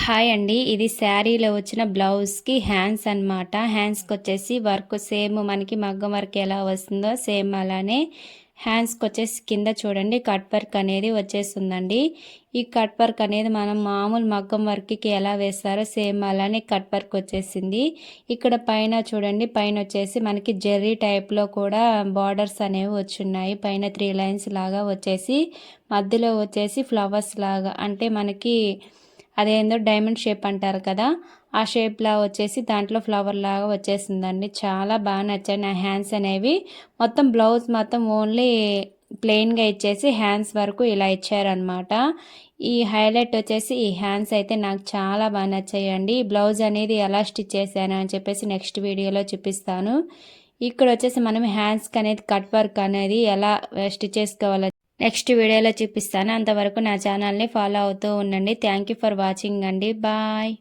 Hi అండి. ఇది శారీలో వచ్చిన బ్లౌజ్‌కి హ్యాండ్స్ అన్నమాట. హ్యాండ్స్‌కొచ్చేసి వర్క్ సేమ్ మనకి మగ్గం వర్క్ ఎలా వస్తుందో సేమ్ అలానే హ్యాండ్స్‌కొచ్చేసి కింద చూడండి కట్ వర్క్ అనేది వచ్చేస్తుందండి. ఈ కట్ వర్క్ అనేది మనం మామూలు మగ్గం వర్క్‌కి ఎలా వేస్తారో సేమ్ అలానే కట్ వర్క్ వచ్చేసింది. ఇక్కడ పైన చూడండి, పైన వచ్చేసి మనకి జెర్రీ టైప్‌లో కూడా బార్డర్స్ అనేవి వచ్చున్నాయి. పైన 3 లైన్స్ లాగా వచ్చేసి మధ్యలో వచ్చేసి ఫ్లవర్స్ లాగా అంటే మనకి అదేందో డైమండ్ షేప్ అంటారు కదా, ఆ షేప్లా వచ్చేసి దాంట్లో ఫ్లవర్ లాగా వచ్చేసిందండి. చాలా బాగా నచ్చాయి నా హ్యాండ్స్ అనేవి. మొత్తం బ్లౌజ్ మొత్తం ఓన్లీ ప్లెయిన్గా ఇచ్చేసి హ్యాండ్స్ వరకు ఇలా ఇచ్చారనమాట. ఈ హైలైట్ వచ్చేసి ఈ హ్యాండ్స్ అయితే నాకు చాలా బాగా నచ్చాయండి. ఈ బ్లౌజ్ అనేది ఎలా స్టిచ్ చేశాను అని చెప్పేసి నెక్స్ట్ వీడియోలో చూపిస్తాను. ఇక్కడ వచ్చేసి మనం హ్యాండ్స్కి అనేది కట్ వర్క్ అనేది ఎలా స్టిచ్ చేసుకోవాలో నెక్స్ట్ వీడియోలో చూపిస్తాను. అంతవరకు నా ఛానల్ని ఫాలో అవుతూ ఉండండి. థ్యాంక్ యూ ఫర్ వాచింగ్ అండి. బాయ్.